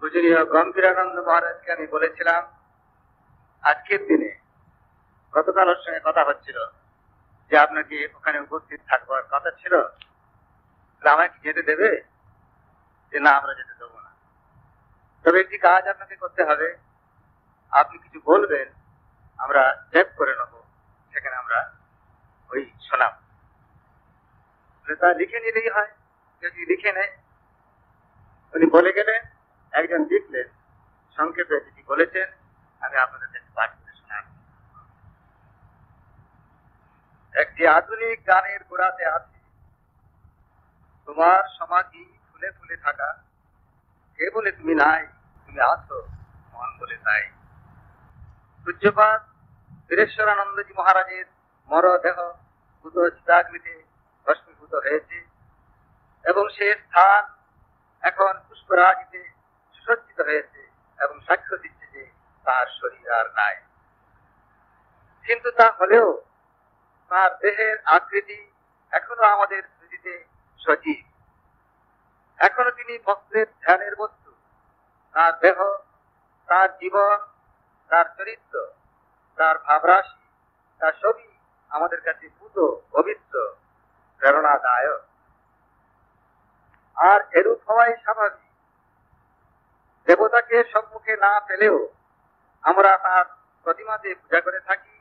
পূজনীয় গম্ভীরানন্দ মহারাজকে আমি বলেছিলাম আজকের দিনে, গতকাল ওর সঙ্গে কথা হচ্ছিল যে আপনাকে ওখানে উপস্থিত থাকবার কথা ছিল, আমাকে যেতে দেবে? যে না, আমরা যেতে দেবো না, তবে একটি কাজ আপনাকে করতে হবে, আপনি কিছু বলবেন, আমরা টেপ করে নেবো, সেখানে আমরা ওই শোনাব। তা লিখে নিলেই হয়, যদি লিখে নেয়। উনি বলে গেলেন, একজন লিখলেন, সংক্ষেপে যেটি বলেছেন আমি আপনাদের কাছে পাঠ করে শোনাব। একটি আধুনিক গানের গোড়াতে আছে, তোমার সমাধি ফুলে ফুলে থাকা, কে বলে তুমি নাই, তুমি আছো মন বলে তাই। পূজ্যপাদ বীরেশ্বরানন্দজি মহারাজের মরদেহ ভূত চিতাগ্নিতে ভস্মীভূত হয়েছে এবং সে স্থান এখন পুষ্পরাজিতে সুসজ্জিত হয়েছে এবং সাক্ষ্য দিচ্ছে যে তার শরীর আর নাই। কিন্তু তা হলেও তার দেহের আকৃতি এখনো আমাদের স্মৃতিতে সজীব। এখনো তিনি ভক্তের ধ্যানের বস্তু। তার দেহ, তার জীবন, তার চরিত্র, তার ভাবরাশি, তার সবই আমাদের কাছে পূত, পবিত্র, প্রেরণাদায়ক। আর এরূপ হওয়াই স্বাভাবিক। দেবতাকে সম্মুখে না পেলেও আমরা তার প্রতিমাতে পূজা করে থাকি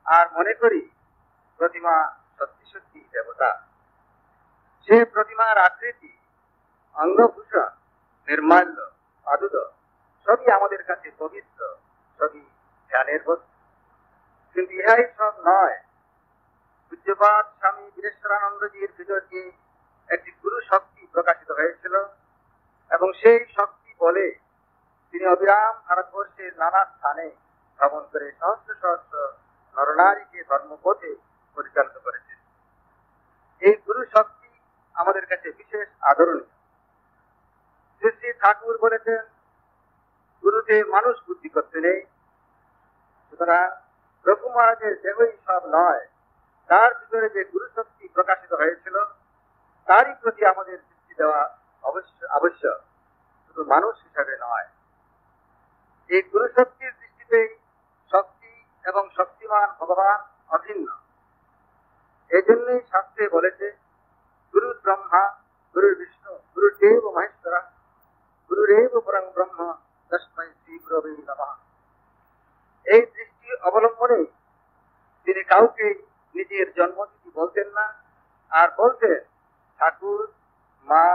আর মনে করি প্রতিমা সত্যি সত্যি দেবতা। সে প্রতিমার আকৃতি, অঙ্গভূষণ, নির্মাল্য, পাদুদ সবই আমাদের কাছে পবিত্র, সবই ধ্যানের বস্তু। কিন্তু ইহাই সব নয়। পূজ্যপাদ স্বামী বীরেশ্বরানন্দজির ভিতর দিয়ে একটি গুরু শক্তি প্রকাশিত হয়েছিল এবং সেই শক্তি বলে তিনি অবিরাম ভারতবর্ষের নানা স্থানে ভ্রমণ করে সহস্র সহস্র নরনারীকে ধর্মপথে পরিচালিত করেছেন। এই গুরু শক্তি আমাদের কাছে বিশেষ আদরণীয়। শ্রী শ্রী ঠাকুর বলেছেন, গুরুতে মানুষ বুদ্ধি করতে নেই। সুতরাং প্রভু মহারাজের দেহই সব নয়, তার ভিতরে যে গুরু শক্তি প্রকাশিত হয়েছিল তারই প্রতি আমাদের দৃষ্টি দেওয়া আবশ্যক, শুধু মানুষ হিসাবে নয়। এই গুরু শক্তির দৃষ্টিতেই শক্তি এবং শক্তিমান ভগবান অভিন্ন। এই জন্যই শাস্ত্রে বলেছে, গুরু ব্রহ্মা, গুরু বিষ্ণু, গুরুদেব মহেশ্বরা, গুরুরেব পরং ব্রহ্ম, তস্মৈ শ্রী গুরবে নমঃ। এই দৃষ্টি অবলম্বনে তিনি কাউকে নিজের জন্মতিথি বলতেন না, আর বলতেন ঠাকুর, মা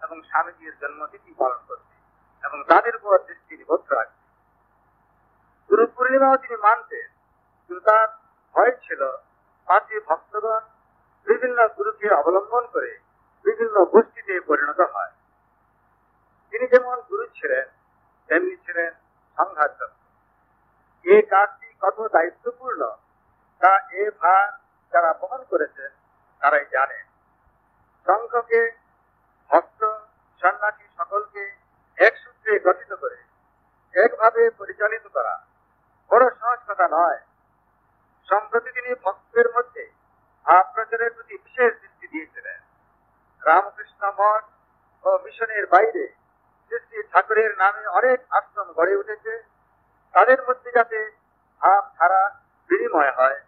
এবং স্বামীজির জন্মতিথি পালন করতে এবং তাদের উপর দৃষ্টি নিবদ্ধ রাখতে। গুরু পূর্ণিমাও তিনি মানতেন, কিন্তু তার ভয় ছিল পাঁচে ভক্তগণ বিভিন্ন গুরুকে অবলম্বন করে বিভিন্ন গোষ্ঠীতে পরিণত হয়। তিনি যেমন গুরু ছিলেন তেমনি ছিলেন সংঘাতক। এই কাজটি কত দায়িত্বপূর্ণ তা এ ভার যারা বহন করেছেন তারাই জানেন। সংঘকে, ভক্ত, সন্ন্যাসী সকলকে এক সূত্রে গঠিত করে একভাবে পরিচালিত করা বড় সহজ কথা নয়। সম্প্রতি তিনি ভক্তের মধ্যে ভাব প্রচারের প্রতি বিশেষ দৃষ্টি দিয়েছিলেন। রামকৃষ্ণ মঠ ও মিশনের বাইরে শ্রী শ্রী ঠাকুরের নামে অনেক আশ্রম গড়ে উঠেছে। তাদের মধ্যে যাতে ভাব ধারা বিনিময় হয়,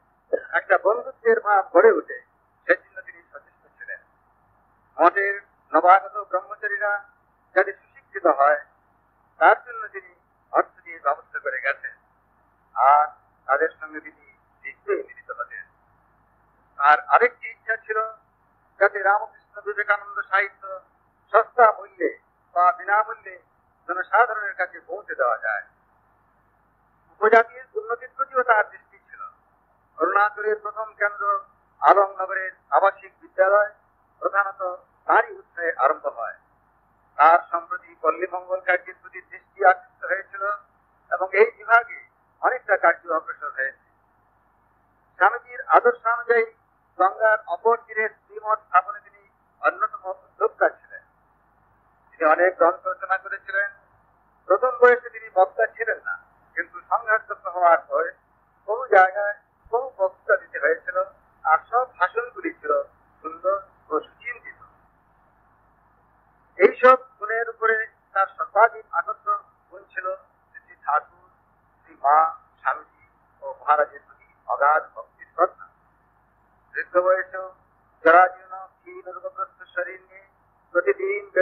একটা বন্ধুত্বের ভাব গড়ে উঠে, সেজন্য তিনি সচেষ্ট ছিলেন। মঠের নবাগত ব্রহ্মচারীরা যাতে সুশিক্ষিত হয় তার জন্য তিনি অর্থ দিয়ে ব্যবস্থা করে গেছেন, আর তাদের সঙ্গে তিনি নিশ্চয়ই মিলিত হতেন। আর আরেকটি ইচ্ছা ছিল যাতে রামকৃষ্ণ বিবেকানন্দ সাহিত্য সস্তা মূল্যে বা বিনামূল্যে জনসাধারণের কাছে পৌঁছে দেওয়া যায়। উপজাতির উন্নতির প্রতিও তার দৃষ্টি ছিল। অরুণাচলের প্রথম কেন্দ্র আলমনগরের আবাসিক বিদ্যালয় প্রধানত তারই উৎসাহে আরম্ভ হয়। তার সম্প্রতি পল্লী মঙ্গল কার্যের প্রতি দৃষ্টি আকৃষ্ট হয়েছিল এবং এই বিভাগে অনেকটা কার্য অগ্রসর হয়েছে। স্বামীজির আদর্শ অনুযায়ী গঙ্গার অপর তীরে শ্রীমঠ স্থাপনে তিনি অন্যতম উদ্যোক্তা ছিলেন। তিনি অনেক গ্রন্থ রচনা করেছিলেন। প্রথম বয়সে তিনি বক্তা ছিলেন না, কিন্তু সংঘাতযুক্ত হওয়ার পর বহু জায়গায় বহু বক্তৃতা দিতে হয়েছিল, আর সব ভাষণগুলি ছিল সুন্দর ও সুচিন্তিত। এইসব গুণের উপরে তার সর্বাধিক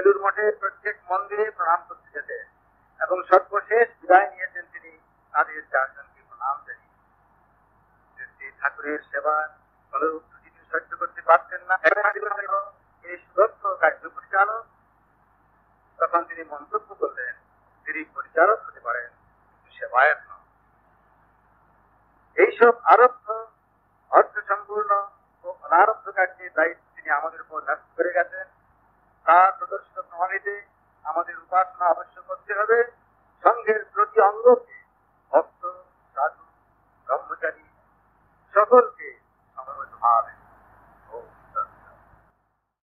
বেলুর মঠের প্রত্যেক মন্দিরে প্রণাম করতে যেতেন এবং সর্বশেষ বিদায় নিয়েছেন তিনি তাদের চারজনকে প্রণাম জানিয়ে। শ্রী ঠাকুরের সেবা অনুরূপ ত্রুটি তিনি সহ্য করতে পারতেন না। এই সুদক্ষ কার্য পরিচালক, তখন তিনি মন্তব্য করলেন, তিনি পরিচালক হতে পারেন কিন্তু সেবায়ত নন। এইসব আরব্ধ অর্থ সম্পূর্ণ ও অনারব্ধ কার্যের দায়িত্ব তিনি আমাদের উপর ন্যস্ত করে গেছেন। তার প্রদর্শিত প্রণালীতে আমাদের উপাসনা অবশ্য করতে হবে, সঙ্ঘের প্রতি অঙ্গকে